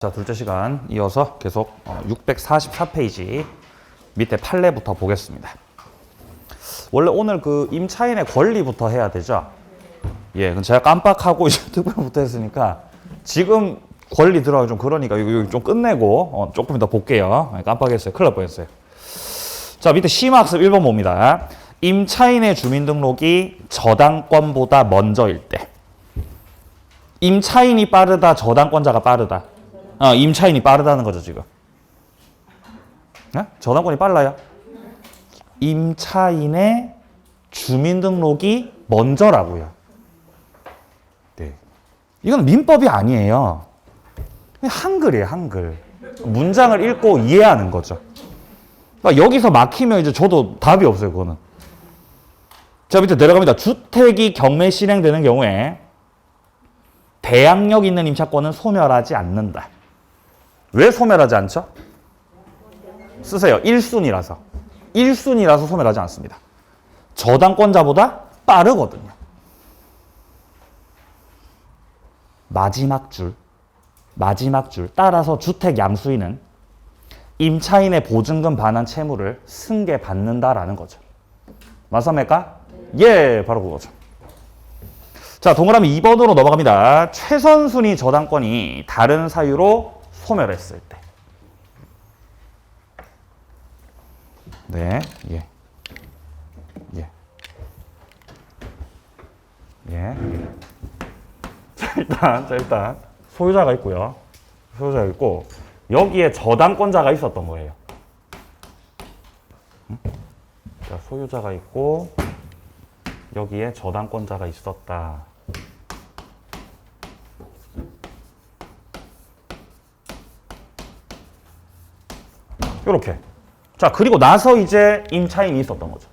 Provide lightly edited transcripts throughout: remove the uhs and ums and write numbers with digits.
자, 둘째 시간 이어서 계속 644페이지 밑에 판례부터 보겠습니다. 원래 오늘 그 임차인의 권리부터 해야 되죠? 예, 그럼 제가 깜빡하고 이제 특별부터 했으니까 지금 권리 들어가기 좀 그러니까 이거 좀 끝내고 조금 이따 볼게요. 깜빡했어요. 큰일 날 뻔했어요. 자, 밑에 심화학습 1번 봅니다. 임차인의 주민등록이 저당권보다 먼저일 때. 임차인이 빠르다, 저당권자가 빠르다. 임차인이 빠르다는 거죠, 지금. 네? 저당권이 빨라요. 임차인의 주민등록이 먼저라고요. 네. 이건 민법이 아니에요. 한글이에요, 한글. 문장을 읽고 이해하는 거죠. 그러니까 여기서 막히면 이제 저도 답이 없어요, 그거는. 자, 밑에 내려갑니다. 주택이 경매 실행되는 경우에 대항력 있는 임차권은 소멸하지 않는다. 왜 소멸하지 않죠? 쓰세요. 1순위라서. 1순위라서 소멸하지 않습니다. 저당권자보다 빠르거든요. 마지막 줄. 따라서 주택 양수인은 임차인의 보증금 반환 채무를 승계받는다라는 거죠. 맞습니까? 예, 바로 그거죠. 자, 동그라미 2번으로 넘어갑니다. 최선순위 저당권이 다른 사유로 소멸했을 때. 네, 예. 자, 일단 소유자가 있고요. 소유자가 있고 여기에 저당권자가 있었던 거예요. 자, 소유자가 있고 여기에 저당권자가 있었다. 요렇게. 자, 그리고 나서 이제 임차인이 있었던 거죠.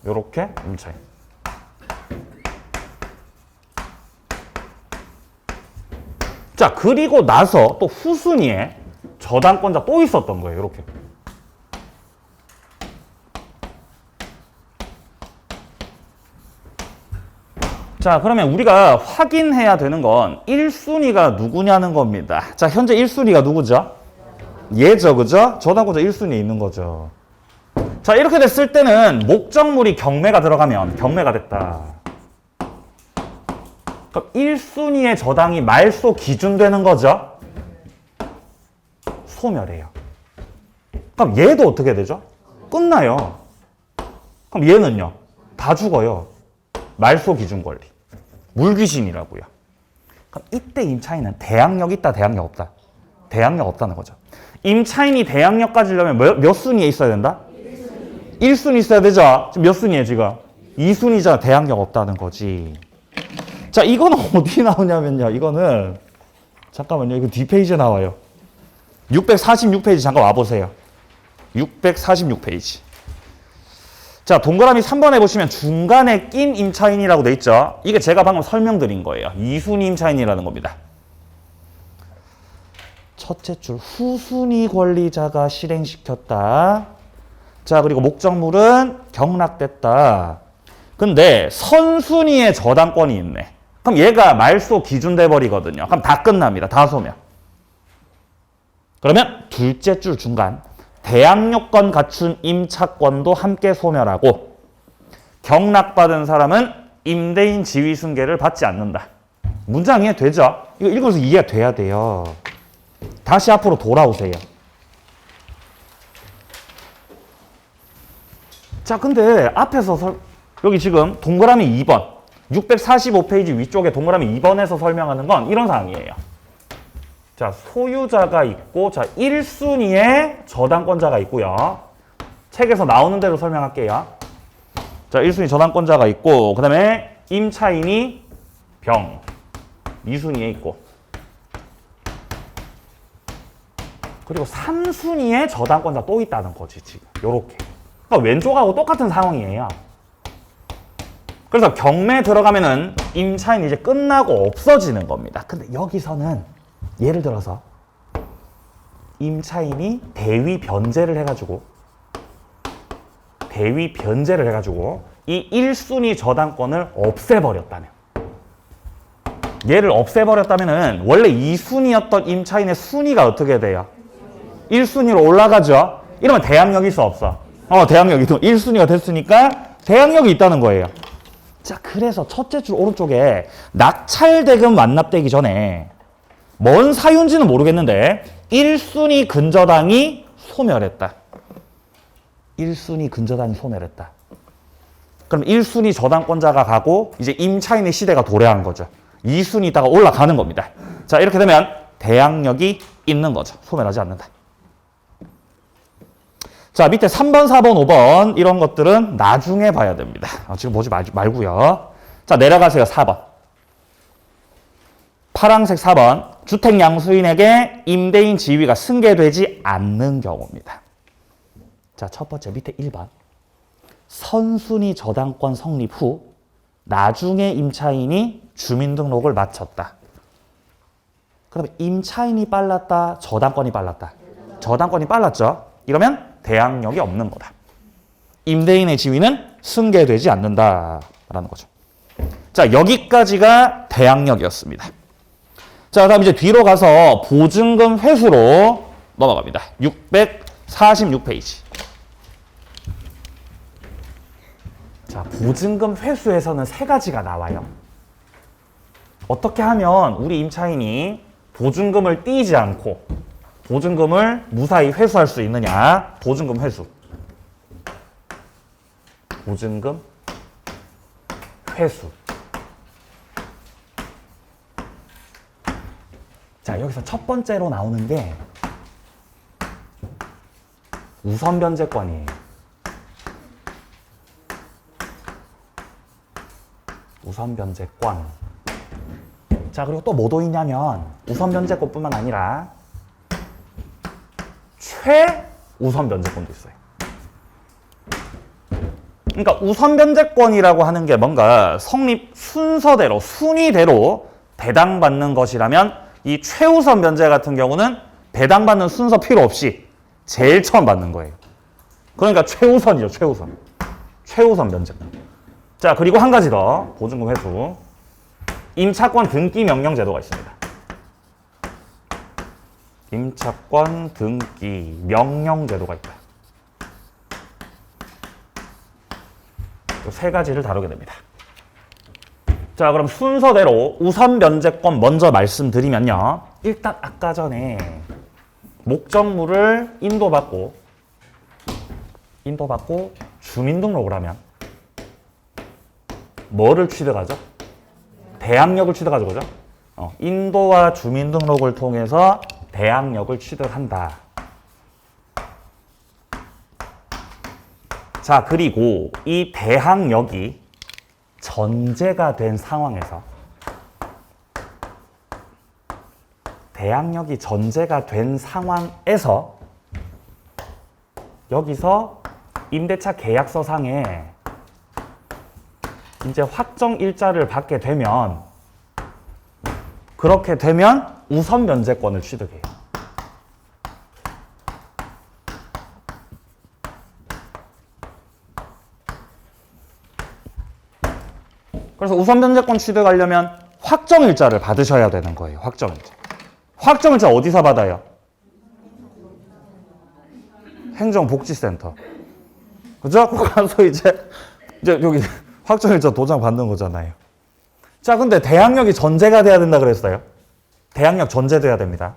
요렇게 임차인. 자, 그리고 나서 또 후순위에 저당권자 또 있었던 거예요. 요렇게. 자, 그러면 우리가 확인해야 되는 건 1순위가 누구냐는 겁니다. 자, 현재 1순위가 누구죠? 얘죠, 그죠? 저당권자 1순위에 있는 거죠. 자, 이렇게 됐을 때는 목적물이 경매가 들어가면 경매가 됐다. 그럼 1순위의 저당이 말소 기준되는 거죠? 소멸해요. 그럼 얘도 어떻게 되죠? 끝나요. 그럼 얘는요? 다 죽어요. 말소 기준 권리. 물귀신이라고요. 그럼 이때 임차인은 대항력 있다, 대항력 없다? 대항력 없다는 거죠. 임차인이 대항력 가지려면 몇 순위에 있어야 된다? 1순위 있어야 되죠? 지금 몇 순위에 지금? 2순위잖아. 대항력 없다는 거지. 자, 이거는 어디 나오냐면요. 이거는 잠깐만요. 이거 뒷페이지에 나와요. 646페이지 잠깐 와보세요. 646페이지. 자, 동그라미 3번에 보시면 중간에 낀 임차인이라고 돼 있죠? 이게 제가 방금 설명드린 거예요. 2순위 임차인이라는 겁니다. 첫째 줄 후순위 권리자가 실행시켰다. 자, 그리고 목적물은 경락됐다. 근데 선순위에 저당권이 있네. 그럼 얘가 말소 기준 돼버리거든요. 그럼 다 끝납니다. 다 소멸. 그러면 둘째 줄 중간 대항력권 갖춘 임차권도 함께 소멸하고 경락받은 사람은 임대인 지위승계를 받지 않는다. 문장 이해되죠? 이거 읽으면서 이해가 돼야 돼요. 다시 앞으로 돌아오세요. 자, 근데 앞에서 여기 지금 동그라미 2번 645페이지 위쪽에 동그라미 2번에서 설명하는 건 이런 사항이에요. 자, 소유자가 있고 자 1순위에 저당권자가 있고요. 책에서 나오는 대로 설명할게요. 자, 1순위 저당권자가 있고 그 다음에 임차인이 병 2순위에 있고 그리고 3순위에 저당권자 또 있다는 거지, 지금. 요렇게. 그러니까 왼쪽하고 똑같은 상황이에요. 그래서 경매 들어가면은 임차인이 이제 끝나고 없어지는 겁니다. 근데 여기서는 예를 들어서 임차인이 대위 변제를 해가지고 이 1순위 저당권을 없애버렸다면 얘를 없애버렸다면은 원래 2순위였던 임차인의 순위가 어떻게 돼요? 1순위로 올라가죠? 이러면 대항력이 있어 없어? 대항력이 1순위가 됐으니까 대항력이 있다는 거예요. 자, 그래서 첫째 줄 오른쪽에 낙찰대금 완납되기 전에 뭔 사유인지는 모르겠는데 1순위 근저당이 소멸했다. 1순위 근저당이 소멸했다. 그럼 1순위 저당권자가 가고 이제 임차인의 시대가 도래한 거죠. 2순위다가 올라가는 겁니다. 자, 이렇게 되면 대항력이 있는 거죠. 소멸하지 않는다. 자, 밑에 3번, 4번, 5번 이런 것들은 나중에 봐야 됩니다. 지금 보지 말고요. 자, 내려가세요. 4번. 파란색 4번. 주택 양수인에게 임대인 지위가 승계되지 않는 경우입니다. 자, 첫 번째 밑에 1번. 선순위 저당권 성립 후 나중에 임차인이 주민등록을 마쳤다. 그러면 임차인이 빨랐다, 저당권이 빨랐다. 저당권이 빨랐죠. 이러면 대항력이 없는 거다. 임대인의 지위는 승계되지 않는다라는 거죠. 자, 여기까지가 대항력이었습니다. 자, 다음 이제 뒤로 가서 보증금 회수로 넘어갑니다. 646페이지. 자, 보증금 회수에서는 세 가지가 나와요. 어떻게 하면 우리 임차인이 보증금을 떼지 않고 보증금을 무사히 회수할 수 있느냐? 보증금 회수. 보증금 회수. 자, 여기서 첫 번째로 나오는 게 우선 변제권이에요. 우선 변제권. 자, 그리고 또 뭐도 있냐면 우선 변제권뿐만 아니라 최우선 변제권도 있어요. 그러니까 우선 변제권이라고 하는 게 뭔가 성립 순서대로, 순위대로 배당받는 것이라면 이 최우선 변제 같은 경우는 배당받는 순서 필요 없이 제일 처음 받는 거예요. 그러니까 최우선이죠, 최우선. 최우선 변제권. 자, 그리고 한 가지 더, 보증금 회수. 임차권 등기 명령 제도가 있습니다. 임차권 등기 명령 제도가 있다. 이 세 가지를 다루게 됩니다. 자, 그럼 순서대로 우선 변제권 먼저 말씀드리면요. 일단 아까 전에 목적물을 인도받고 주민등록을 하면 뭐를 취득하죠? 대항력을 취득하죠, 그죠? 인도와 주민등록을 통해서 대항력을 취득한다. 자, 그리고 이 대항력이 전제가 된 상황에서 여기서 임대차 계약서상에 이제 확정 일자를 받게 되면 그렇게 되면 우선 변제권을 취득해요. 그래서 우선 변제권 취득하려면 확정 일자를 받으셔야 되는 거예요. 확정 일자. 확정 일자 어디서 받아요? 행정복지센터. 그죠? 꼭 가서 이제 여기 확정 일자 도장 받는 거잖아요. 자, 근데 대항력이 전제가 돼야 된다 그랬어요. 대항력 전제돼야 됩니다.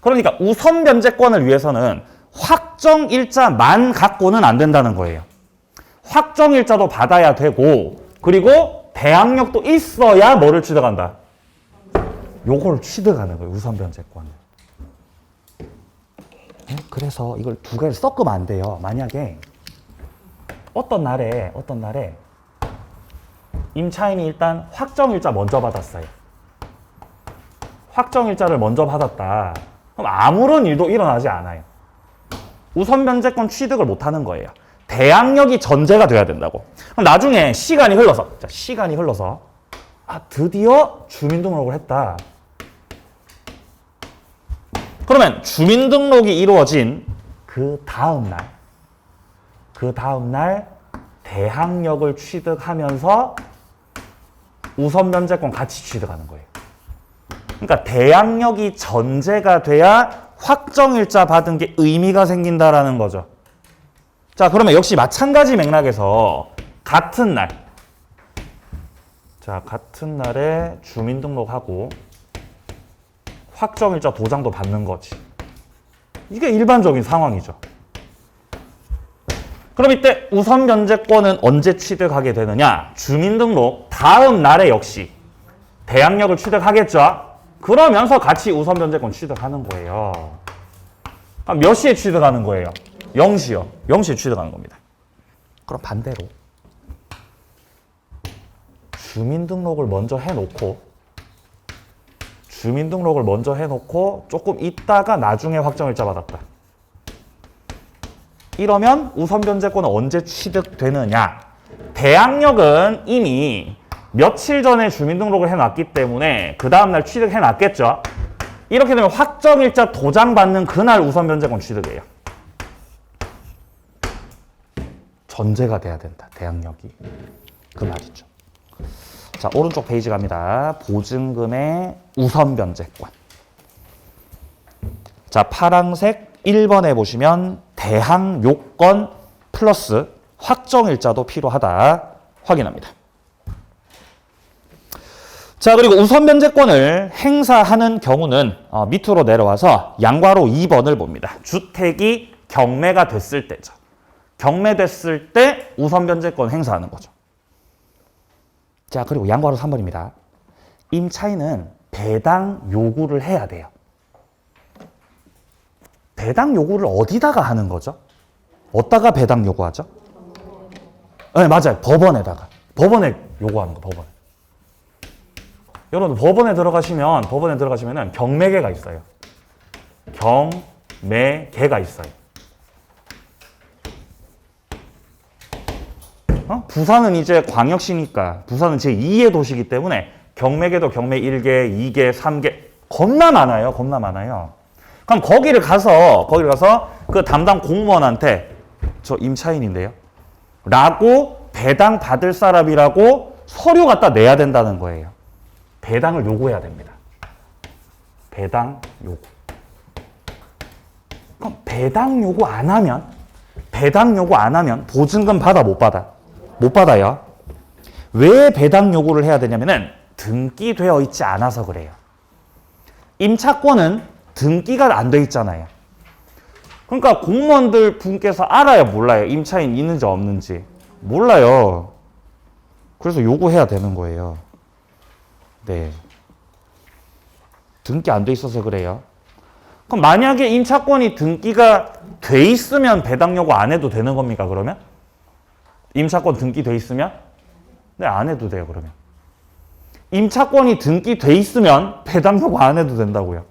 그러니까 우선 변제권을 위해서는 확정 일자만 갖고는 안 된다는 거예요. 확정 일자도 받아야 되고, 그리고 대항력도 있어야 뭐를 취득한다? 요걸 취득하는 거예요. 우선 변제권을. 그래서 이걸 두 개를 섞으면 안 돼요. 만약에 어떤 날에 임차인이 일단 확정일자 먼저 받았어요. 확정일자를 먼저 받았다. 그럼 아무런 일도 일어나지 않아요. 우선 변제권 취득을 못 하는 거예요. 대항력이 전제가 돼야 된다고. 그럼 나중에 시간이 흘러서 드디어 주민등록을 했다. 그러면 주민등록이 이루어진 그 다음 날 대항력을 취득하면서 우선 변제권 같이 취득하는 거예요. 그러니까 대항력이 전제가 돼야 확정일자 받은 게 의미가 생긴다라는 거죠. 자, 그러면 역시 마찬가지 맥락에서 같은 날, 자, 같은 날에 주민등록하고 확정일자 도장도 받는 거지. 이게 일반적인 상황이죠. 그럼 이때 우선 변제권은 언제 취득하게 되느냐? 주민등록 다음 날에 역시 대항력을 취득하겠죠? 그러면서 같이 우선 변제권 취득하는 거예요. 몇 시에 취득하는 거예요? 0시요. 0시에 취득하는 겁니다. 그럼 반대로 주민등록을 먼저 해놓고 조금 있다가 나중에 확정일자 받았다. 이러면 우선 변제권은 언제 취득되느냐? 대항력은 이미 며칠 전에 주민등록을 해놨기 때문에 그 다음날 취득해놨겠죠? 이렇게 되면 확정일자 도장 받는 그날 우선 변제권 취득이에요. 전제가 돼야 된다, 대항력이. 그 말이죠. 자, 오른쪽 페이지 갑니다. 보증금의 우선 변제권. 자, 파란색 1번에 보시면 대항 요건 플러스 확정일자도 필요하다 확인합니다. 자, 그리고 우선 변제권을 행사하는 경우는 밑으로 내려와서 양괄호 2번을 봅니다. 주택이 경매가 됐을 때죠. 경매됐을 때 우선 변제권 행사하는 거죠. 자, 그리고 양괄호 3번입니다. 임차인은 배당 요구를 해야 돼요. 배당 요구를 어디다가 하는 거죠? 어디다가 배당 요구하죠? 네, 맞아요. 법원에다가. 법원에 요구하는 거, 법원에. 여러분, 법원에 들어가시면은 경매계가 있어요. 경매계가 있어요. 부산은 이제 광역시니까, 부산은 제2의 도시이기 때문에 경매계도 경매 1개, 2개, 3개 겁나 많아요. 겁나 많아요. 그럼 거기를 가서 그 담당 공무원한테 저 임차인인데요 라고 배당 받을 사람이라고 서류 갖다 내야 된다는 거예요. 배당을 요구해야 됩니다. 배당 요구. 그럼 배당 요구 안 하면 보증금 받아 못 받아? 못 받아요. 왜 배당 요구를 해야 되냐면은 등기되어 있지 않아서 그래요. 임차권은 등기가 안 돼 있잖아요. 그러니까 공무원들 분께서 알아요, 몰라요? 임차인 있는지 없는지 몰라요. 그래서 요구해야 되는 거예요. 네. 등기 안 돼 있어서 그래요. 그럼 만약에 임차권이 등기가 돼 있으면 배당 요구 안 해도 되는 겁니까, 그러면? 임차권 등기돼 있으면? 네, 안 해도 돼요, 그러면. 임차권이 등기돼 있으면 배당 요구 안 해도 된다고요.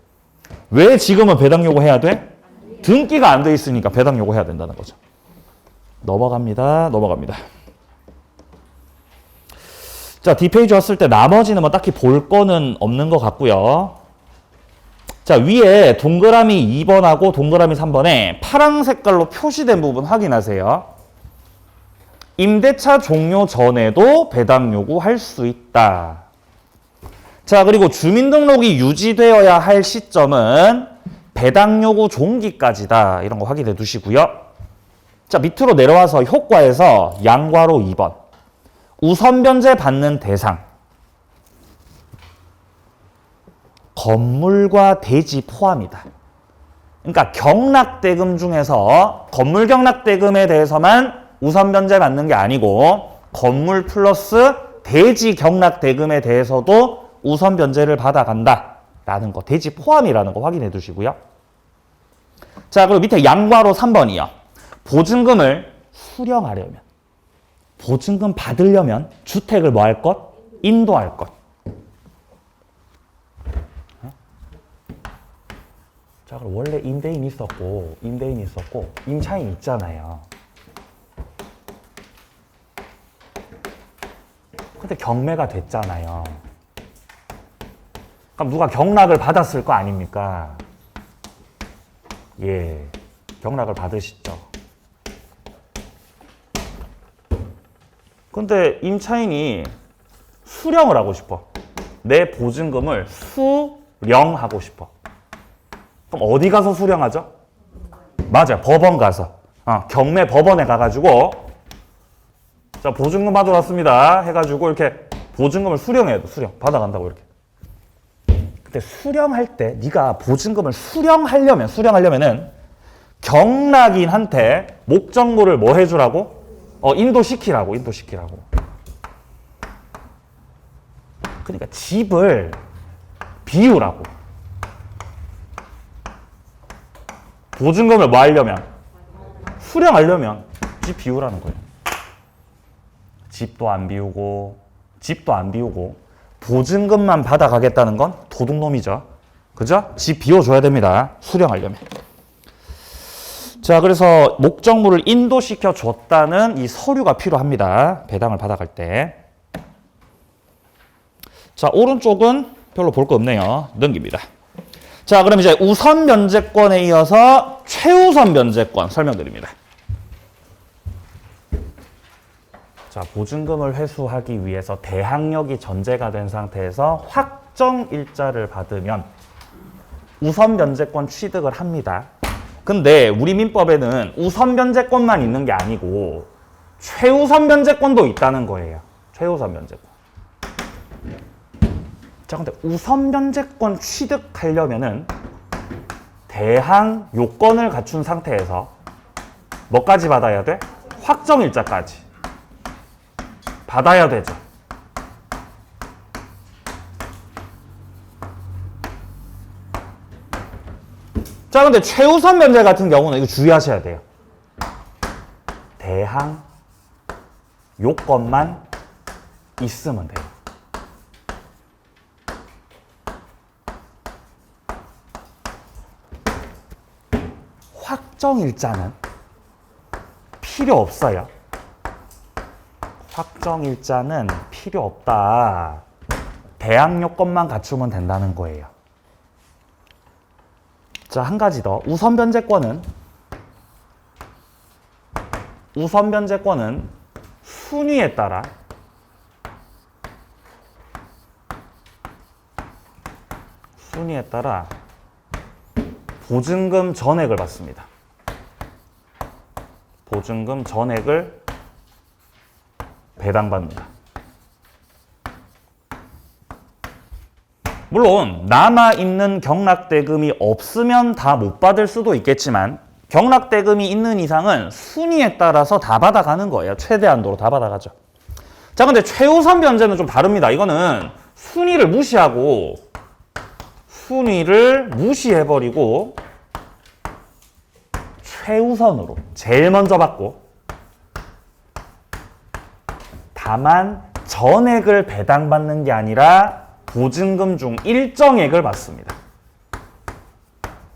왜 지금은 배당 요구 해야 돼? 등기가 안 돼 있으니까 배당 요구 해야 된다는 거죠. 넘어갑니다. 자, D페이지 왔을 때 나머지는 뭐 딱히 볼 거는 없는 것 같고요. 자, 위에 동그라미 2번하고 동그라미 3번에 파란 색깔로 표시된 부분 확인하세요. 임대차 종료 전에도 배당 요구할 수 있다. 자, 그리고 주민등록이 유지되어야 할 시점은 배당 요구 종기까지다. 이런 거 확인해 두시고요. 자, 밑으로 내려와서 효과에서 양괄호 2번. 우선 변제 받는 대상. 건물과 대지 포함이다. 그러니까 경락대금 중에서 건물 경락대금에 대해서만 우선 변제 받는 게 아니고 건물 플러스 대지 경락대금에 대해서도 우선 변제를 받아간다라는 거, 대지 포함이라는 거 확인해 두시고요. 자, 그리고 밑에 양괄호 3번이요. 보증금을 수령하려면, 보증금 받으려면 주택을 뭐 할 것? 인도할 것. 자, 그럼 원래 임대인이 있었고 임차인이 있잖아요. 근데 경매가 됐잖아요. 그럼 누가 경락을 받았을 거 아닙니까? 예, 경락을 받으시죠. 근데 임차인이 수령을 하고 싶어. 내 보증금을 수령하고 싶어. 그럼 어디 가서 수령하죠? 맞아요. 법원 가서. 경매 법원에 가가지고 자, 보증금 받으러 왔습니다. 해가지고 이렇게 보증금을 수령해야 돼. 수령. 받아간다고 이렇게. 근데 수령할 때 네가 보증금을 수령하려면은 경락인한테 목적물을 뭐 해주라고? 인도시키라고. 그러니까 집을 비우라고. 보증금을 뭐 하려면? 수령하려면 집 비우라는 거예요. 집도 안 비우고 보증금만 받아가겠다는 건 도둑놈이죠. 그죠? 집 비워줘야 됩니다. 수령하려면. 자, 그래서 목적물을 인도시켜 줬다는 이 서류가 필요합니다. 배당을 받아갈 때. 자, 오른쪽은 별로 볼 거 없네요. 넘깁니다. 자, 그럼 이제 우선 변제권에 이어서 최우선 변제권 설명드립니다. 자, 보증금을 회수하기 위해서 대항력이 전제가 된 상태에서 확정 일자를 받으면 우선 변제권 취득을 합니다. 근데 우리 민법에는 우선 변제권만 있는 게 아니고 최우선 변제권도 있다는 거예요. 최우선 변제권. 자, 근데 우선 변제권 취득하려면은 대항 요건을 갖춘 상태에서 뭐까지 받아야 돼? 확정 일자까지 받아야 되죠. 자, 근데 최우선 변제 같은 경우는 이거 주의하셔야 돼요. 대항 요건만 있으면 돼요. 확정 일자는 필요 없어요. 확정 일자는 필요 없다. 대항 요건만 갖추면 된다는 거예요. 자, 한 가지 더. 우선 변제권은 순위에 따라 보증금 전액을 받습니다. 보증금 전액을 배당받는다. 물론 남아있는 경락대금이 없으면 다 못 받을 수도 있겠지만 경락대금이 있는 이상은 순위에 따라서 다 받아가는 거예요. 최대한도로 다 받아가죠. 자, 근데 최우선 변제는 좀 다릅니다. 이거는 순위를 무시해버리고 최우선으로 제일 먼저 받고 다만 전액을 배당받는 게 아니라 보증금 중 일정액을 받습니다.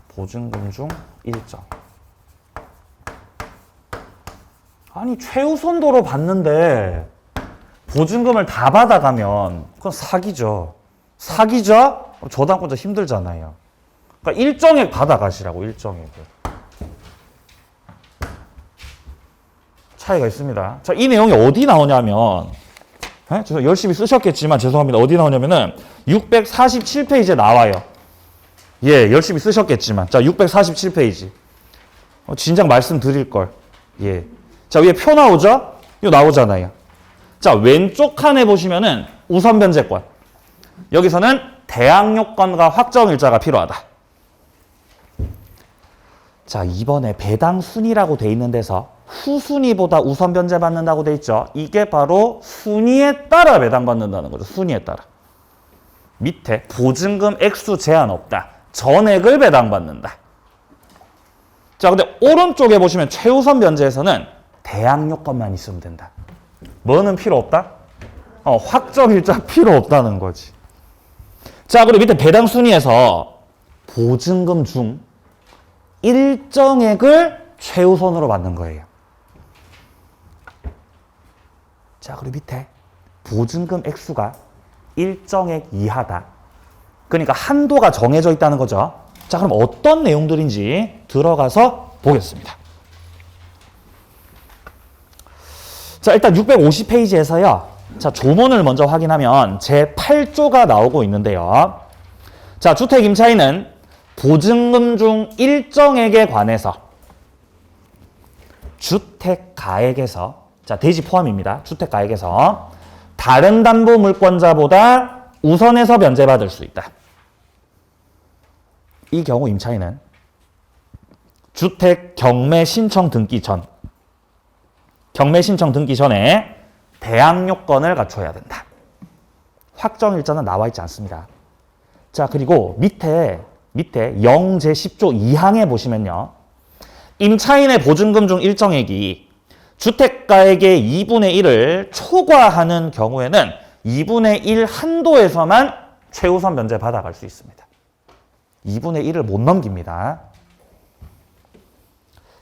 보증금 중 일정. 아니, 최우선도로 받는데 보증금을 다 받아가면 그건 사기죠. 저당권자 힘들잖아요. 그러니까 일정액 받아가시라고, 일정액을. 차이가 있습니다. 자, 이 내용이 어디 나오냐면, 열심히 쓰셨겠지만 죄송합니다. 어디 나오냐면은 647페이지에 나와요. 예, 열심히 쓰셨겠지만. 자, 647페이지. 진작 말씀드릴 걸. 예. 자, 위에 표 나오죠? 이거 나오잖아요. 자, 왼쪽 칸에 보시면은 우선 변제권. 여기서는 대항 요건과 확정 일자가 필요하다. 자, 이번에 배당 순위라고 돼 있는 데서 후순위보다 우선 변제 받는다고 돼 있죠. 이게 바로 순위에 따라 배당받는다는 거죠. 순위에 따라. 밑에 보증금 액수 제한 없다. 전액을 배당받는다. 자, 근데 오른쪽에 보시면 최우선 변제에서는 대항 요건만 있으면 된다. 뭐는 필요 없다? 확정 일자 필요 없다는 거지. 자, 그리고 밑에 배당 순위에서 보증금 중 일정액을 최우선으로 받는 거예요. 자, 그리고 밑에 보증금 액수가 일정액 이하다. 그러니까 한도가 정해져 있다는 거죠. 자, 그럼 어떤 내용들인지 들어가서 보겠습니다. 자, 일단 650페이지에서요. 자, 조문을 먼저 확인하면 제8조가 나오고 있는데요. 자, 주택 임차인은 보증금 중 일정액에 관해서 주택가액에서, 자, 대지 포함입니다. 주택가액에서 다른 담보 물권자보다 우선해서 면제받을 수 있다. 이 경우 임차인은 주택 경매 신청 등기 전에 대항 요건을 갖춰야 된다. 확정 일자는 나와 있지 않습니다. 자, 그리고 밑에 0제 10조 2항에 보시면요. 임차인의 보증금 중 일정액이 주택가액의 2분의 1을 초과하는 경우에는 2분의 1 한도에서만 최우선 면제 받아갈 수 있습니다. 2분의 1을 못 넘깁니다.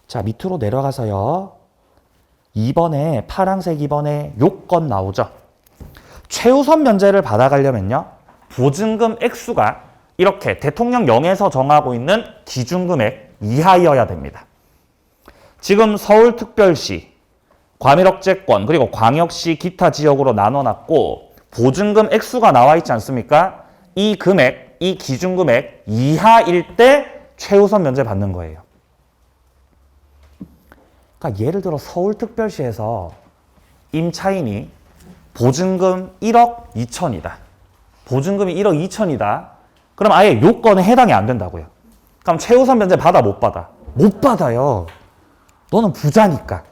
자, 밑으로 내려가서요. 2번에 파란색 2번에 요건 나오죠. 최우선 면제를 받아가려면요. 보증금 액수가 이렇게 대통령령에서 정하고 있는 기준금액 이하여야 됩니다. 지금 서울특별시, 과밀억제권, 그리고 광역시 기타 지역으로 나눠놨고 보증금 액수가 나와 있지 않습니까? 이 금액, 이 기준금액 이하일 때 최우선 면제 받는 거예요. 그러니까 예를 들어 서울특별시에서 임차인이 보증금 1억 2천이다. 보증금이 1억 2천이다. 그럼 아예 요건에 해당이 안 된다고요. 그럼 최우선 면제 받아 못 받아? 못 받아요. 너는 부자니까.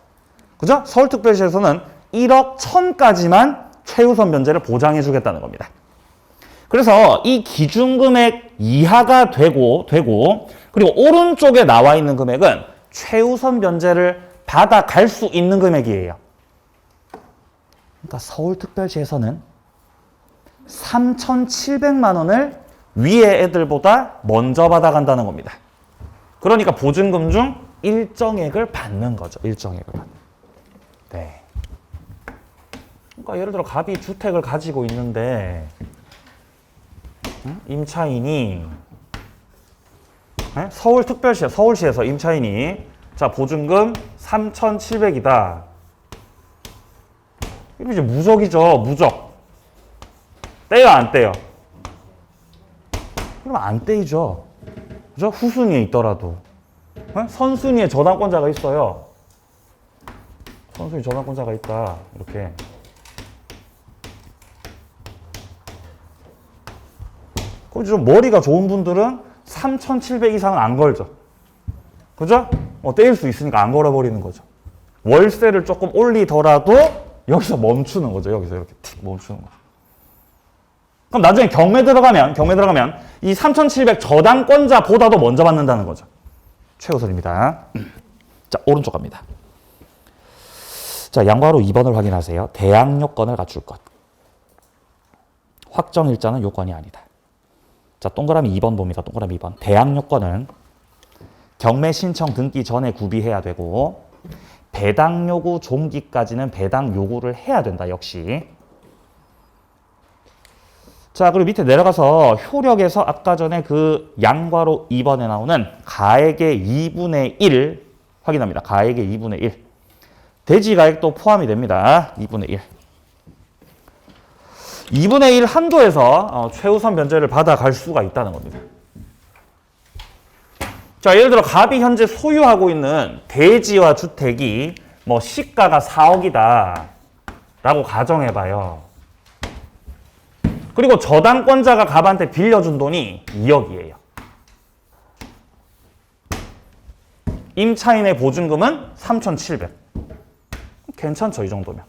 그죠? 서울특별시에서는 1억 1천까지만 최우선 면제를 보장해 주겠다는 겁니다. 그래서 이 기준금액 이하가 되고 그리고 오른쪽에 나와 있는 금액은 최우선 면제를 받아갈 수 있는 금액이에요. 그러니까 서울특별시에서는 3,700만 원을 위에 애들보다 먼저 받아간다는 겁니다. 그러니까 보증금 중 일정액을 받는 거죠. 일정액을 받는. 네. 그러니까 예를 들어 갑이 주택을 가지고 있는데 임차인이 서울시에서 임차인이 자 보증금 3,700이다. 이거 이제 무적이죠. 무적. 떼요 안 떼요? 그럼 안 떼이죠. 그죠? 후순위에 있더라도. 선순위에 저당권자가 있어요. 선순위 저당권자가 있다. 이렇게. 그럼 좀 머리가 좋은 분들은 3,700 이상은 안 걸죠. 그죠? 떼일 수 있으니까 안 걸어버리는 거죠. 월세를 조금 올리더라도 여기서 멈추는 거죠. 여기서 이렇게 틱 멈추는 거죠. 그럼 나중에 경매 들어가면 이 3,700 저당권자보다도 먼저 받는다는 거죠. 최우선입니다. 자, 오른쪽 갑니다. 자, 양과로 2번을 확인하세요. 대항 요건을 갖출 것. 확정 일자는 요건이 아니다. 자, 동그라미 2번 봅니다. 동그라미 2번. 대항 요건은 경매 신청 등기 전에 구비해야 되고 배당 요구 종기까지는 배당 요구를 해야 된다. 역시. 자, 그리고 밑에 내려가서 효력에서 아까 전에 그 양괄호 2번에 나오는 가액의 2분의 1 확인합니다. 가액의 2분의 1. 대지 가액도 포함이 됩니다. 2분의 1. 2분의 1 한도에서 최우선 면제를 받아갈 수가 있다는 겁니다. 자, 예를 들어 갑이 현재 소유하고 있는 대지와 주택이 뭐 시가가 4억이다 라고 가정해봐요. 그리고 저당권자가 갑한테 빌려준 돈이 2억이에요. 임차인의 보증금은 3,700. 괜찮죠, 이 정도면.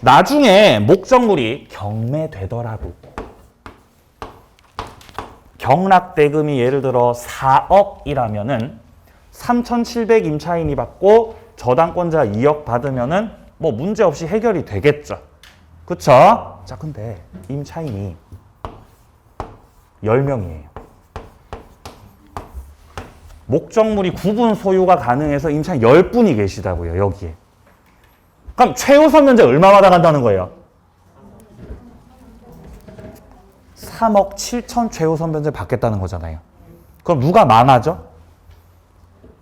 나중에 목적물이 경매되더라도 경락대금이 예를 들어 4억이라면은 3,700 임차인이 받고 저당권자 2억 받으면은 뭐 문제 없이 해결이 되겠죠. 그쵸? 자, 근데 임차인이 10명이에요. 목적물이 구분 소유가 가능해서 임차인 10분이 계시다고요, 여기에. 그럼 최우선 면제 얼마 받아간다는 거예요? 3억 7천 최우선 면제 받겠다는 거잖아요. 그럼 누가 망하죠?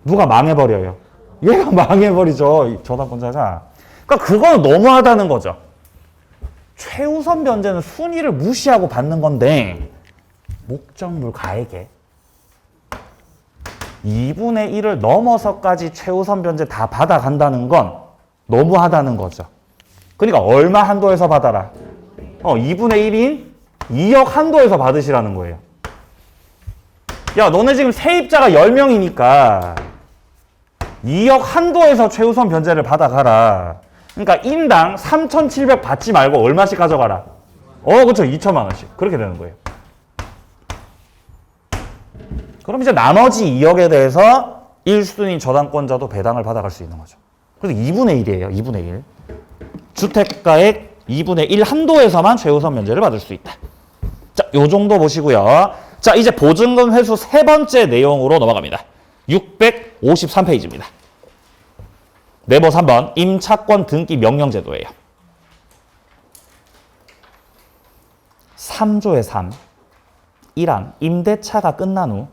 누가 망해버려요? 얘가 망해버리죠, 저당권자가. 그러니까 그거는 너무하다는 거죠. 최우선 면제는 순위를 무시하고 받는 건데 목적물 가액에 2분의 1을 넘어서까지 최우선 변제 다 받아간다는 건 너무하다는 거죠. 그러니까 얼마 한도에서 받아라? 2분의 1인 2억 한도에서 받으시라는 거예요. 야, 너네 지금 세입자가 10명이니까 2억 한도에서 최우선 변제를 받아가라. 그러니까 인당 3,700 받지 말고 얼마씩 가져가라? 그렇죠. 2천만 원씩. 그렇게 되는 거예요. 그럼 이제 나머지 2억에 대해서 1순위 저당권자도 배당을 받아갈 수 있는 거죠. 그래서 2분의 1이에요. 2분의 1. 주택가액 2분의 1 한도에서만 최우선 면제를 받을 수 있다. 자, 요 정도 보시고요. 자, 이제 보증금 회수 세 번째 내용으로 넘어갑니다. 653페이지입니다. 네모 3번 임차권 등기 명령제도예요. 3조의 3. 1항 임대차가 끝난 후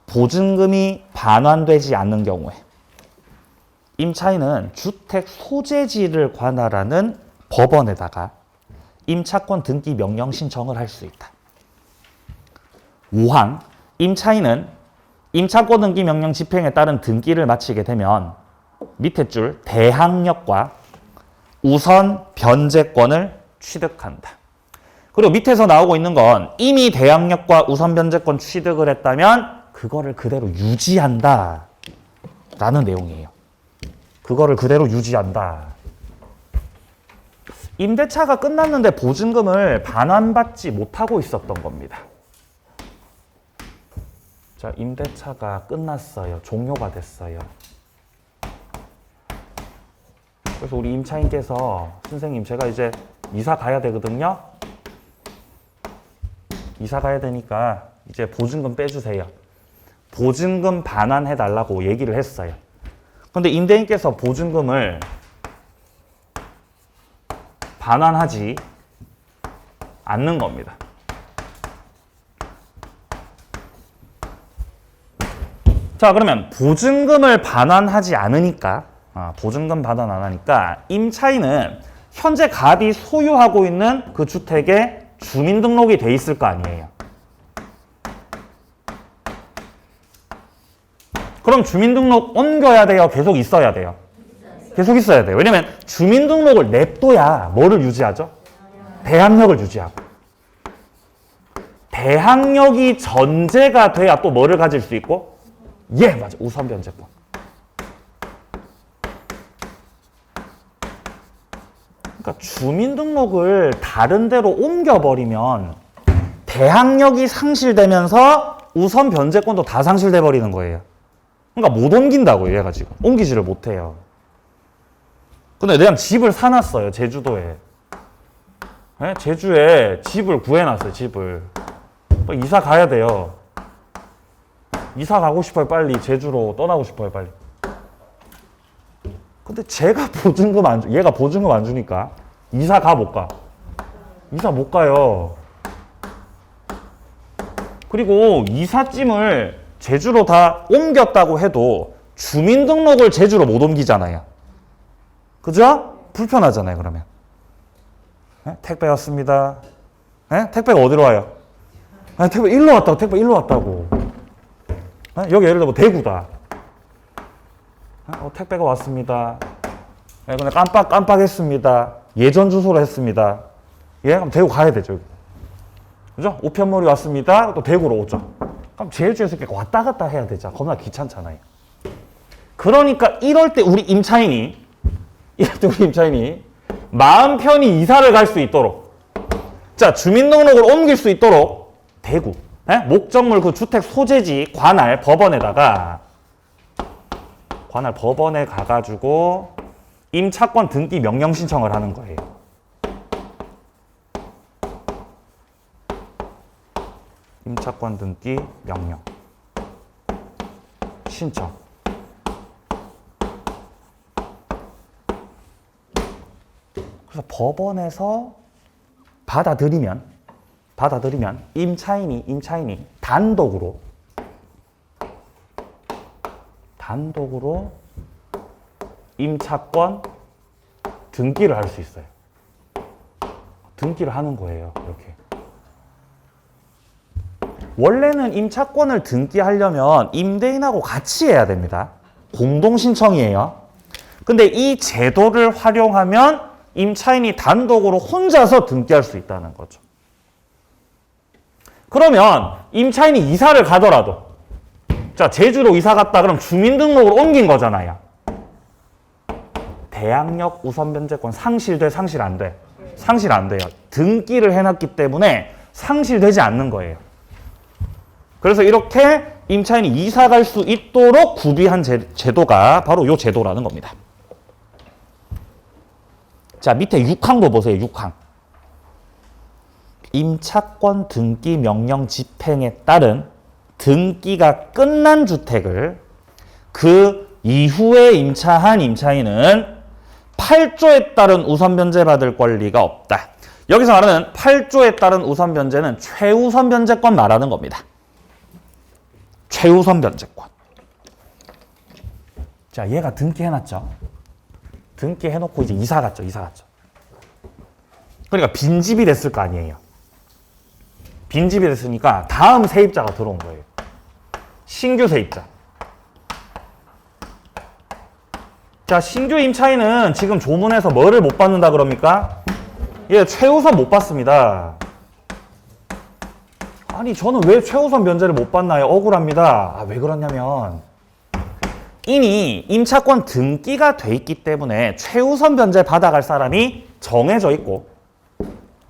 보증금이 반환되지 않는 경우에 임차인은 주택 소재지를 관할하는 법원에다가 임차권 등기 명령 신청을 할 수 있다. 5항 임차인은 임차권 등기 명령 집행에 따른 등기를 마치게 되면 밑에 줄 대항력과 우선 변제권을 취득한다. 그리고 밑에서 나오고 있는 건 이미 대항력과 우선 변제권 취득을 했다면 그거를 그대로 유지한다 라는 내용이에요. 그거를 그대로 유지한다. 임대차가 끝났는데 보증금을 반환받지 못하고 있었던 겁니다. 자, 임대차가 끝났어요. 종료가 됐어요. 그래서 우리 임차인께서 선생님 제가 이제 이사 가야 되거든요. 이사 가야 되니까 이제 보증금 빼주세요. 보증금 반환해달라고 얘기를 했어요. 근데 임대인께서 보증금을 반환하지 않는 겁니다. 자, 그러면 보증금을 반환하지 않으니까 보증금 반환 안 하니까 임차인은 현재 갑이 소유하고 있는 그 주택에 주민등록이 돼 있을 거 아니에요. 그럼 주민등록 옮겨야 돼요? 계속 있어야 돼요? 계속 있어야 돼요. 왜냐면 주민등록을 냅둬야 뭐를 유지하죠? 대항력을 유지하고. 대항력이 전제가 돼야 또 뭐를 가질 수 있고? 예, 맞아. 우선 변제권. 그러니까 주민등록을 다른 데로 옮겨버리면 대항력이 상실되면서 우선 변제권도 다 상실돼 버리는 거예요. 그러니까 못 옮긴다고요, 얘가 지금. 옮기지를 못해요. 근데 내가 집을 사놨어요, 제주도에. 네? 제주에 집을 구해놨어요, 집을. 이사 가야 돼요. 이사 가고 싶어요, 빨리. 제주로 떠나고 싶어요, 빨리. 근데 제가 보증금 안 얘가 보증금 안 주니까 이사 가, 못 가? 이사 못 가요. 그리고 이삿짐을 제주로 다 옮겼다고 해도 주민등록을 제주로 못 옮기잖아요. 그죠? 불편하잖아요, 그러면. 네? 택배 왔습니다. 네? 택배가 어디로 와요? 아니, 택배 일로 왔다고, 택배 일로 왔다고. 네? 여기 예를 들어 뭐 대구다. 택배가 왔습니다. 네, 근데 깜빡했습니다. 예전 주소로 했습니다. 예? 그럼 대구 가야 되죠. 그죠? 우편물이 왔습니다. 또 대구로 오죠. 그럼 제주에서 이렇게 왔다 갔다 해야 되죠. 겁나 귀찮잖아요. 그러니까 이럴 때 우리 임차인이 마음 편히 이사를 갈 수 있도록, 자, 주민등록을 옮길 수 있도록 대구, 목적물 그 주택 소재지 관할 법원에 가가지고 임차권 등기 명령 신청을 하는 거예요. 임차권 등기 명령 신청. 그래서 법원에서 받아들이면 임차인이 단독으로 임차권 등기를 할 수 있어요. 등기를 하는 거예요, 이렇게. 원래는 임차권을 등기하려면 임대인하고 같이 해야 됩니다. 공동신청이에요. 근데 이 제도를 활용하면 임차인이 단독으로 혼자서 등기할 수 있다는 거죠. 그러면 임차인이 이사를 가더라도, 자, 제주로 이사 갔다 그럼 주민등록으로 옮긴 거잖아요. 대항력 우선 변제권 상실돼, 상실 안 돼? 상실 안 돼요. 등기를 해놨기 때문에 상실되지 않는 거예요. 그래서 이렇게 임차인이 이사 갈 수 있도록 구비한 제도가 바로 이 제도라는 겁니다. 자, 밑에 6항도 보세요. 6항. 임차권 등기 명령 집행에 따른 등기가 끝난 주택을 그 이후에 임차한 임차인은 8조에 따른 우선 변제받을 권리가 없다. 여기서 말하는 8조에 따른 우선 변제는 최우선 변제권 말하는 겁니다. 최우선 변제권. 자, 얘가 등기해놨죠. 등기해놓고 이제 이사 갔죠. 그러니까 빈집이 됐을 거 아니에요. 빈집이 됐으니까 다음 세입자가 들어온 거예요. 신규 세입자. 자, 신규 임차인은 지금 조문에서 뭐를 못 받는다 그럽니까? 예, 최우선 못 받습니다. 아니, 저는 왜 최우선 변제를 못 받나요? 억울합니다. 아, 왜 그러냐면 이미 임차권 등기가 돼 있기 때문에 최우선 변제 받아갈 사람이 정해져 있고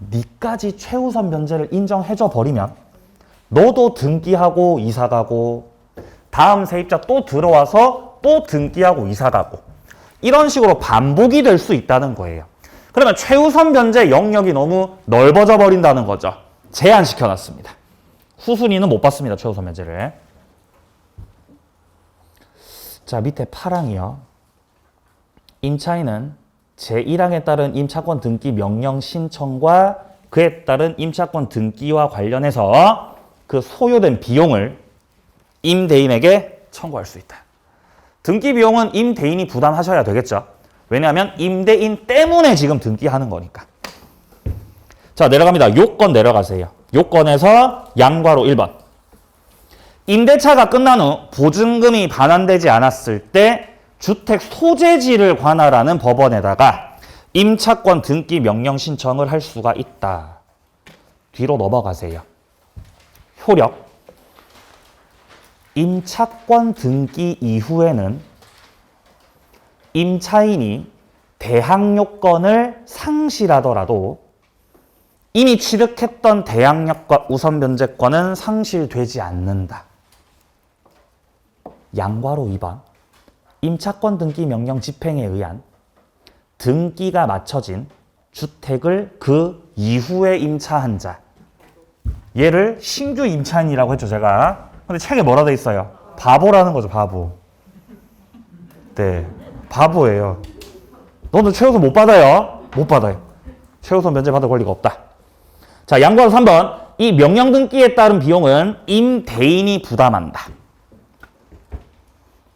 니까지 최우선 변제를 인정해줘 버리면 너도 등기하고 이사가고 다음 세입자 또 들어와서 또 등기하고 이사가고 이런 식으로 반복이 될 수 있다는 거예요. 그러면 최우선 변제 영역이 너무 넓어져 버린다는 거죠. 제한시켜놨습니다. 후순위는 못 받습니다. 최우선 변제를. 자, 밑에 8항이요. 임차인은 제1항에 따른 임차권 등기 명령 신청과 그에 따른 임차권 등기와 관련해서 그 소요된 비용을 임대인에게 청구할 수 있다. 등기 비용은 임대인이 부담하셔야 되겠죠. 왜냐하면 임대인 때문에 지금 등기하는 거니까. 자, 내려갑니다. 요건 내려가세요. 요건에서 양괄호 1번. 임대차가 끝난 후 보증금이 반환되지 않았을 때 주택 소재지를 관할하는 법원에다가 임차권 등기 명령 신청을 할 수가 있다. 뒤로 넘어가세요. 효력. 임차권 등기 이후에는 임차인이 대항요건을 상실하더라도 이미 취득했던 대항력과 우선 변제권은 상실되지 않는다. 양괄호 2번. 임차권 등기 명령 집행에 의한 등기가 맞춰진 주택을 그 이후에 임차한 자. 얘를 신규 임차인이라고 했죠, 제가. 근데 책에 뭐라 돼 있어요? 바보라는 거죠, 바보. 네, 바보예요. 너는 최우선 못 받아요. 못 받아요. 최우선 면제 받을 권리가 없다. 자, 양괄호 3번. 이 명령 등기에 따른 비용은 임대인이 부담한다.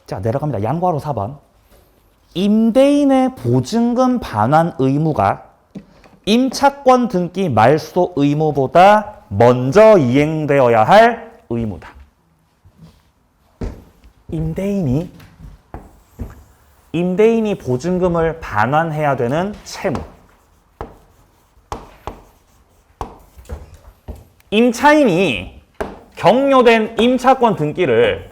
자, 내려갑니다. 양괄호 4번. 임대인의 보증금 반환 의무가 임차권 등기 말소 의무보다 먼저 이행되어야 할 의무다. 임대인이 보증금을 반환해야 되는 채무. 임차인이 경료된 임차권 등기를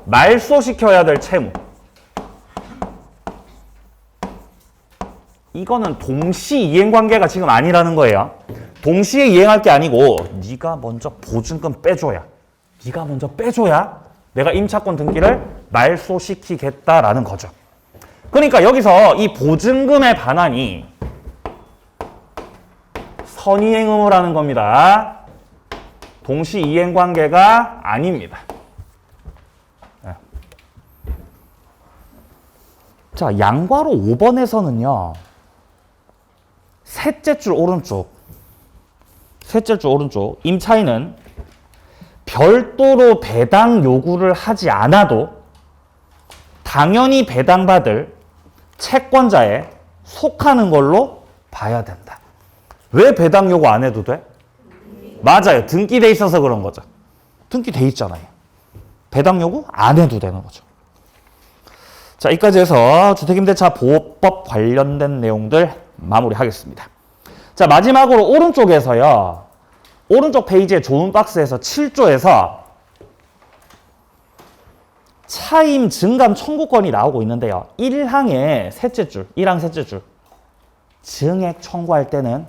말소시켜야 될 채무. 이거는 동시 이행 관계가 지금 아니라는 거예요. 동시에 이행할 게 아니고 네가 먼저 보증금 빼줘야. 네가 먼저 빼줘야 내가 임차권 등기를 말소시키겠다라는 거죠. 그러니까 여기서 이 보증금의 반환이 선이행 의무라는 겁니다. 동시 이행 관계가 아닙니다. 자, 양괄호 5번에서는요. 셋째 줄 오른쪽. 임차인은 별도로 배당 요구를 하지 않아도 당연히 배당받을 채권자에 속하는 걸로 봐야 된다. 왜 배당 요구 안 해도 돼? 맞아요. 등기돼 있어서 그런 거죠. 등기돼 있잖아요. 배당 요구 안 해도 되는 거죠. 자, 여기까지 해서 주택임대차 보호법 관련된 내용들 마무리하겠습니다. 자, 마지막으로 오른쪽에서요. 오른쪽 페이지에 좋은 박스에서 7조에서 차임 증감 청구권이 나오고 있는데요. 1항의 셋째 줄, 1항 셋째 줄. 증액 청구할 때는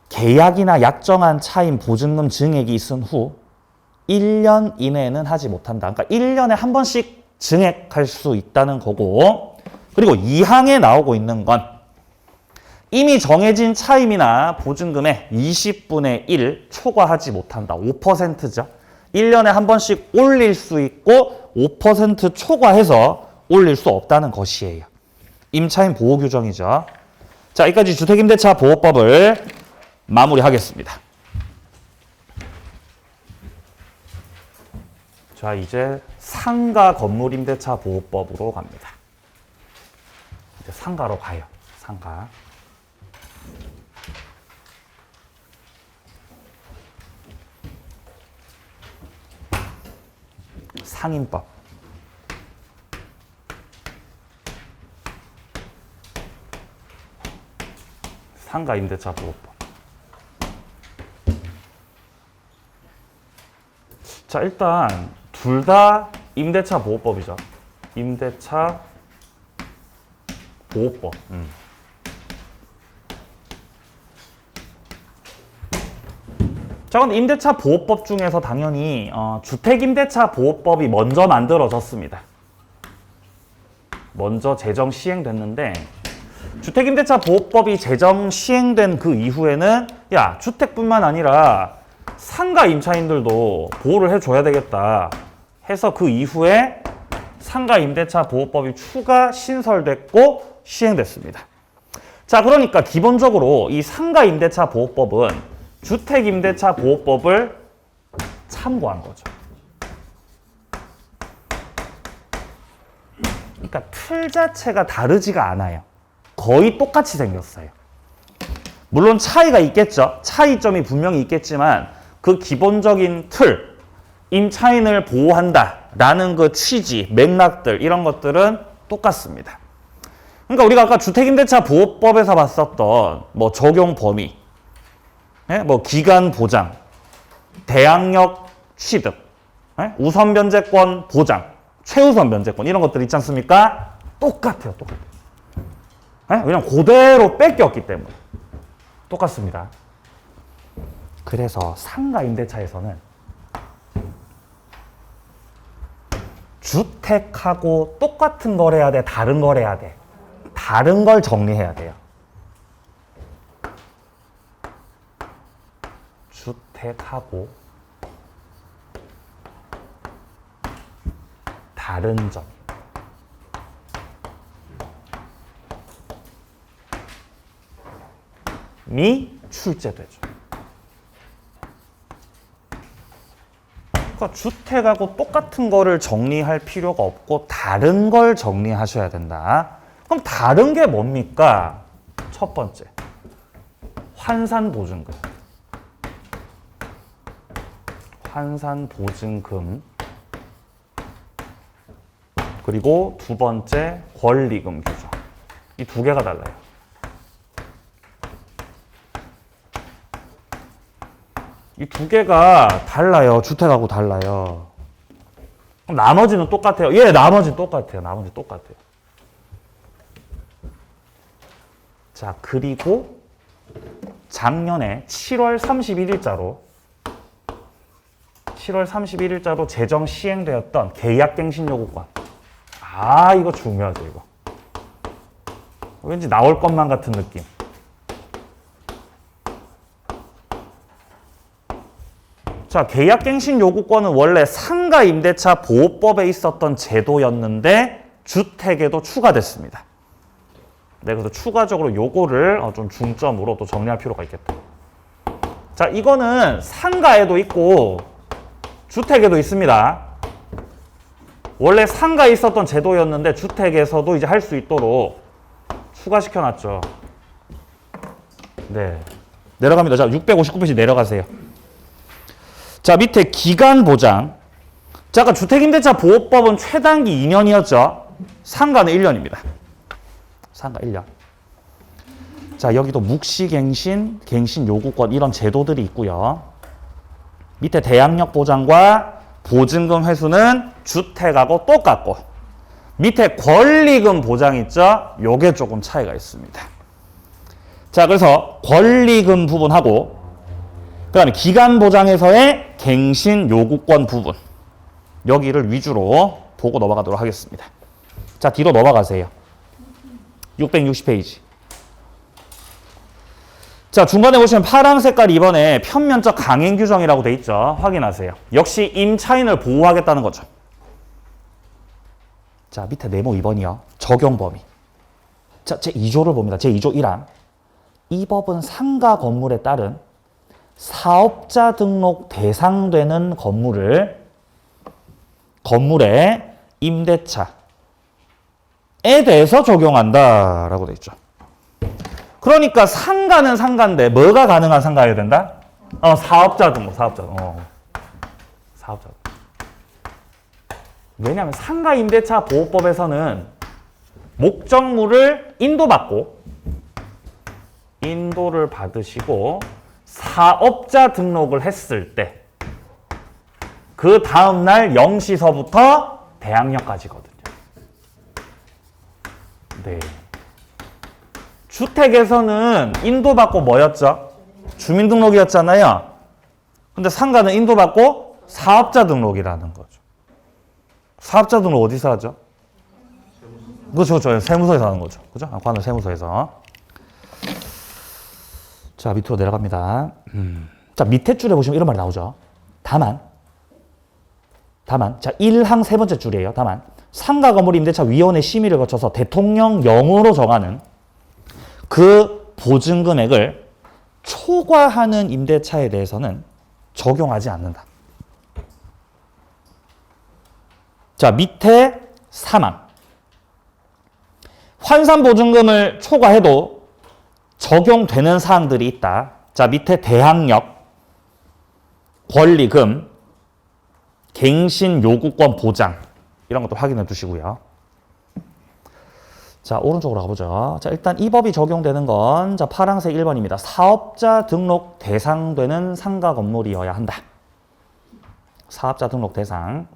계약이나 약정한 차임 보증금 증액이 있은 후 1년 이내에는 하지 못한다. 그러니까 1년에 한 번씩 증액할 수 있다는 거고, 그리고 2항에 나오고 있는 건 이미 정해진 차임이나 보증금의 20분의 1 초과하지 못한다. 5%죠. 1년에 한 번씩 올릴 수 있고 5% 초과해서 올릴 수 없다는 것이에요. 임차인 보호 규정이죠. 자, 여기까지 주택임대차 보호법을 마무리하겠습니다. 자, 이제 상가 건물임대차 보호법으로 갑니다. 이제 상가로 가요. 상가. 상임법. 상가 임대차 보호법. 자, 일단 둘 다 임대차 보호법이죠. 임대차 보호법. 자, 근데 임대차 보호법 중에서 당연히 주택임대차 보호법이 먼저 만들어졌습니다. 먼저 제정 시행됐는데, 주택임대차 보호법이 제정 시행된 그 이후에는 야, 주택뿐만 아니라 상가 임차인들도 보호를 해줘야 되겠다 해서 그 이후에 상가 임대차 보호법이 추가 신설됐고 시행됐습니다. 자, 그러니까 기본적으로 이 상가 임대차 보호법은 주택임대차 보호법을 참고한 거죠. 그러니까 틀 자체가 다르지가 않아요. 거의 똑같이 생겼어요. 물론 차이가 있겠죠. 차이점이 분명히 있겠지만 그 기본적인 틀, 임차인을 보호한다라는 그 취지, 맥락들 이런 것들은 똑같습니다. 그러니까 우리가 아까 주택임대차 보호법에서 봤었던 뭐 적용 범위, 뭐 기간 보장, 대항력 취득, 우선 변제권 보장, 최우선 변제권 이런 것들 있지 않습니까? 똑같아요, 똑같아요. 왜냐면 그대로 뺏겼기 때문에 똑같습니다. 그래서 상가 임대차에서는 주택하고 똑같은 걸 해야 돼, 다른 걸 해야 돼. 다른 걸 정리해야 돼요. 주택하고 다른 점이 출제되죠. 그러니까 주택하고 똑같은 거를 정리할 필요가 없고 다른 걸 정리하셔야 된다. 그럼 다른 게 뭡니까? 첫 번째, 환산보증금. 환산보증금. 그리고 두 번째, 권리금 규정. 이 두 개가 달라요. 이 두 개가 달라요. 주택하고 달라요. 그럼 나머지는 똑같아요. 예, 나머지는 똑같아요. 나머지 똑같아요. 자, 그리고 작년에 7월 31일자로 제정 시행되었던 계약갱신 요구권. 아, 이거 중요하죠, 이거. 왠지 나올 것만 같은 느낌. 자, 계약갱신 요구권은 원래 상가 임대차 보호법에 있었던 제도였는데 주택에도 추가됐습니다. 네, 그래서 추가적으로 요거를 좀 중점으로 또 정리할 필요가 있겠다. 자, 이거는 상가에도 있고 주택에도 있습니다. 원래 상가에 있었던 제도였는데 주택에서도 이제 할 수 있도록 추가시켜놨죠. 네, 내려갑니다. 자, 659페이지 내려가세요. 자, 밑에 기간 보장. 자, 아까 주택임대차 보호법은 최단기 2년이었죠. 상가는 1년입니다. 상가 1년. 자, 여기도 묵시갱신, 갱신 요구권 이런 제도들이 있고요. 밑에 대항력 보장과 보증금 회수는 주택하고 똑같고 밑에 권리금 보장 있죠? 요게 조금 차이가 있습니다. 자, 그래서 권리금 부분하고 그 다음에 기간 보장에서의 갱신 요구권 부분 여기를 위주로 보고 넘어가도록 하겠습니다. 자, 뒤로 넘어가세요. 660페이지. 자, 중간에 보시면 파란 색깔 2번에 편면적 강행 규정이라고 돼 있죠. 확인하세요. 역시 임차인을 보호하겠다는 거죠. 자, 밑에 네모 2번이요. 적용 범위. 자, 제2조를 봅니다. 제2조 1항. 이 법은 상가 건물에 따른 사업자 등록 대상되는 건물의 임대차에 대해서 적용한다라고 돼 있죠. 그러니까 상가는 상가인데 뭐가 가능한 상가여야 된다? 사업자 등록, 사업자 등록. 왜냐하면 상가 임대차 보호법에서는 목적물을 인도를 받으시고 사업자 등록을 했을 때 그 다음날 0시서부터 대항력까지거든요. 네. 주택에서는 인도받고 뭐였죠? 주민등록이었잖아요. 근데 상가는 인도받고 사업자 등록이라는 거죠. 사업자 등록 어디서 하죠? 그렇죠. 세무서에서 하는 거죠. 그죠? 관할 세무서에서. 자, 밑으로 내려갑니다. 자, 밑에 줄에 보시면 이런 말이 나오죠. 다만. 자, 1항 세 번째 줄이에요. 다만. 상가 건물 임대차 위원회 심의를 거쳐서 대통령령으로 정하는 그 보증금액을 초과하는 임대차에 대해서는 적용하지 않는다. 자, 밑에 3항. 환산보증금을 초과해도 적용되는 사항들이 있다. 자, 밑에 대항력, 권리금, 갱신 요구권 보장 이런 것도 확인해 두시고요. 자, 오른쪽으로 가보죠. 자, 일단 이 법이 적용되는 건 자, 파란색 1번입니다. 사업자 등록 대상되는 상가 건물이어야 한다. 사업자 등록 대상.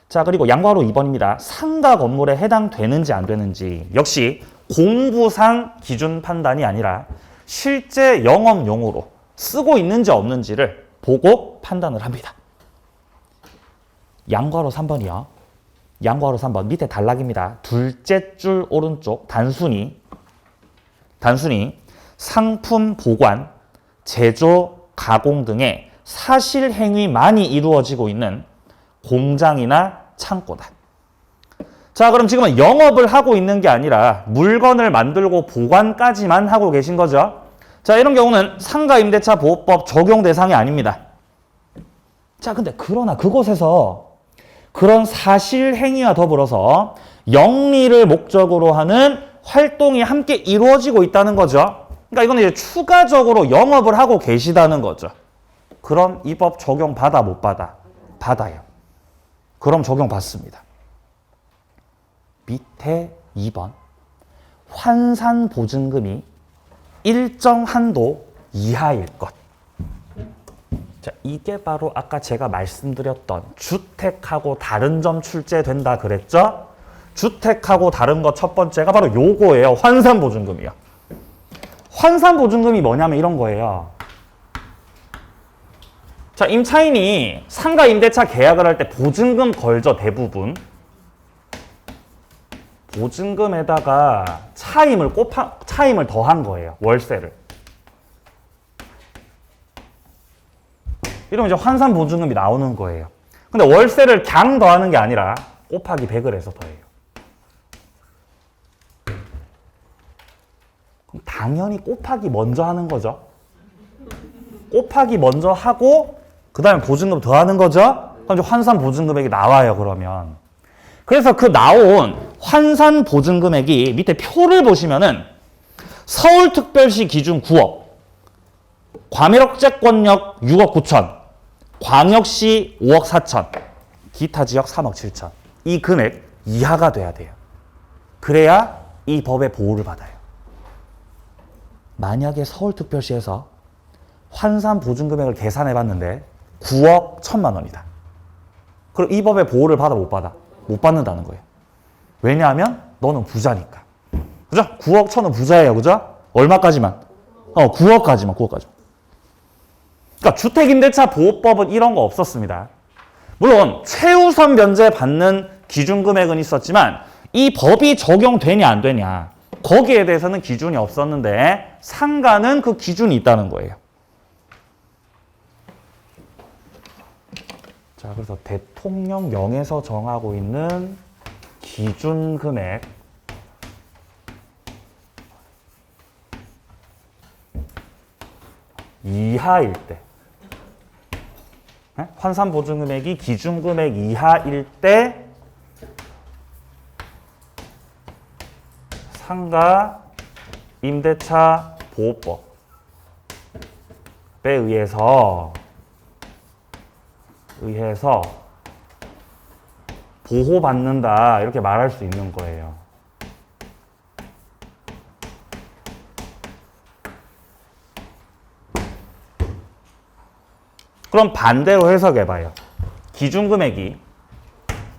자, 그리고 양괄호 2번입니다. 상가 건물에 해당되는지 안 되는지 역시 공부상 기준 판단이 아니라 실제 영업용으로 쓰고 있는지 없는지를 보고 판단을 합니다. 양괄호 3번이요. 양괄호 3번 밑에 단락입니다. 둘째 줄 오른쪽 단순히 상품 보관, 제조, 가공 등의 사실 행위만이 이루어지고 있는 공장이나 창고다. 자, 그럼 지금은 영업을 하고 있는 게 아니라 물건을 만들고 보관까지만 하고 계신 거죠. 자, 이런 경우는 상가임대차 보호법 적용 대상이 아닙니다. 자, 근데 그러나 그곳에서 그런 사실 행위와 더불어서 영리를 목적으로 하는 활동이 함께 이루어지고 있다는 거죠. 그러니까 이건 이제 추가적으로 영업을 하고 계시다는 거죠. 그럼 이 법 적용 받아 못 받아? 받아요. 그럼 적용 받습니다. 밑에 2번. 환산 보증금이 일정 한도 이하일 것. 자, 이게 바로 아까 제가 말씀드렸던 주택하고 다른 점 출제된다 그랬죠? 주택하고 다른 거 첫 번째가 바로 요거예요. 환산 보증금이요. 환산 보증금이 뭐냐면 이런 거예요. 자, 임차인이 상가 임대차 계약을 할 때 보증금 걸죠, 대부분. 보증금에다가 차임을 더한 거예요, 월세를. 이러면 이제 환산 보증금이 나오는 거예요. 근데 월세를 그냥 더하는 게 아니라 곱하기 100을 해서 더해요. 그럼 당연히 곱하기 먼저 하는 거죠. 곱하기 먼저 하고 그 다음에 보증금 더하는 거죠. 그럼 이제 환산 보증금액이 나와요, 그러면. 그래서 그 나온 환산 보증금액이 밑에 표를 보시면은 서울특별시 기준 9억, 과밀억제권역 6억 9천, 광역시 5억 4천, 기타 지역 3억 7천. 이 금액 이하가 돼야 돼요. 그래야 이 법의 보호를 받아요. 만약에 서울특별시에서 환산 보증금액을 계산해 봤는데 9억 1천만 원이다. 그럼 이 법의 보호를 받아 못 받아? 못 받는다는 거예요. 왜냐하면 너는 부자니까. 그죠? 9억 1천은 부자예요. 그죠? 얼마까지만? 9억까지만, 9억까지. 그러니까 주택임대차 보호법은 이런 거 없었습니다. 물론 최우선 면제 받는 기준 금액은 있었지만 이 법이 적용되냐 안 되냐 거기에 대해서는 기준이 없었는데 상가는 그 기준이 있다는 거예요. 자, 그래서 대통령령에서 정하고 있는 기준 금액 이하일 때, 환산 보증 금액이 기준 금액 이하일 때 상가 임대차 보호법에 의해서 보호받는다 이렇게 말할 수 있는 거예요. 그럼 반대로 해석해봐요. 기준금액이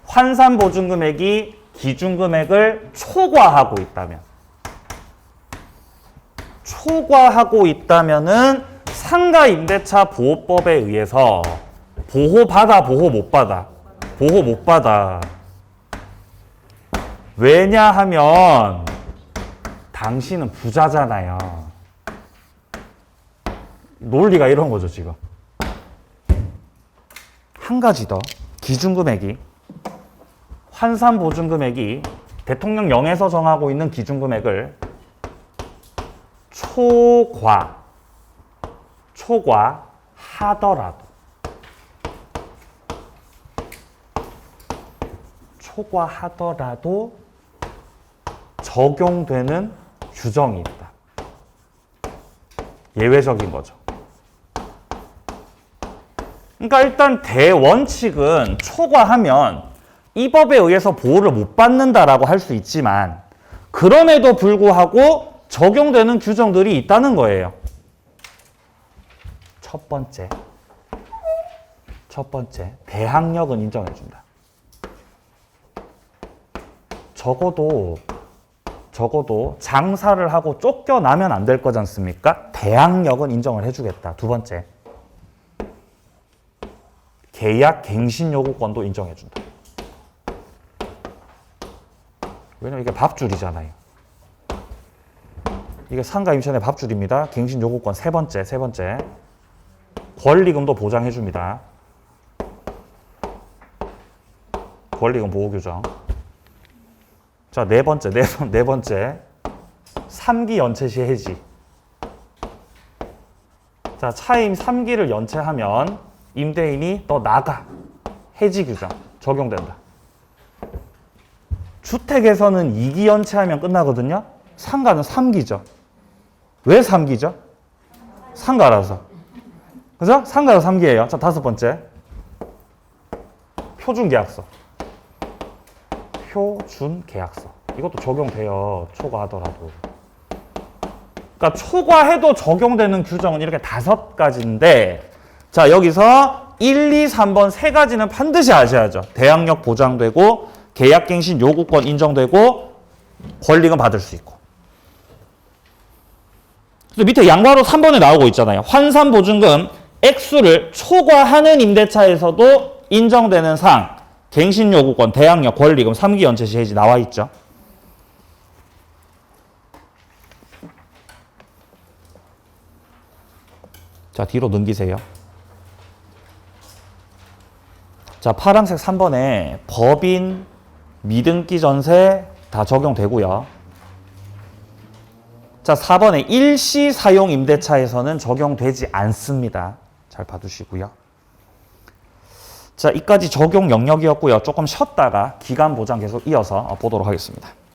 환산보증금액이 기준금액을 초과하고 있다면은 상가임대차 보호법에 의해서 보호받아, 보호 못 받아? 보호 못 받아. 왜냐하면 당신은 부자잖아요. 논리가 이런 거죠, 지금. 한 가지 더. 기준금액이 환산보증금액이 대통령령에서 정하고 있는 기준금액을 초과하더라도 적용되는 규정이 있다. 예외적인 거죠. 그러니까 일단 대원칙은 초과하면 이 법에 의해서 보호를 못 받는다라고 할 수 있지만 그럼에도 불구하고 적용되는 규정들이 있다는 거예요. 첫 번째, 대항력은 인정해준다. 적어도 장사를 하고 쫓겨나면 안 될 거지 않습니까? 대항력은 인정을 해주겠다. 두 번째, 계약 갱신 요구권도 인정해준다. 왜냐면 이게 밥줄이잖아요. 이게 상가 임차인의 밥줄입니다. 갱신 요구권 세 번째. 권리금도 보장해줍니다. 권리금 보호규정. 자, 네 번째. 3기 연체 시 해지. 자, 차임 3기를 연체하면 임대인이 너 나가. 해지 규정 적용된다. 주택에서는 2기 연체하면 끝나거든요. 상가는 3기죠. 왜 3기죠? 상가라서. 그죠? 상가가 3기예요. 자, 다섯 번째. 표준계약서. 이것도 적용돼요. 초과하더라도. 그러니까 초과해도 적용되는 규정은 이렇게 5가지인데 자, 여기서 1, 2, 3번 세 가지는 반드시 아셔야죠. 대항력 보장되고 계약갱신 요구권 인정되고 권리금 받을 수 있고. 밑에 양바로 3번에 나오고 있잖아요. 환산보증금 액수를 초과하는 임대차에서도 인정되는 사항, 갱신 요구권, 대항력, 권리금, 3기 연체 시 해지 나와 있죠. 자, 뒤로 넘기세요. 자, 파란색 3번에 법인, 미등기 전세 다 적용되고요. 자, 4번에 일시 사용 임대차에서는 적용되지 않습니다. 잘 봐두시고요. 자, 이까지 적용 영역이었고요. 조금 쉬었다가 기간 보장 계속 이어서 보도록 하겠습니다.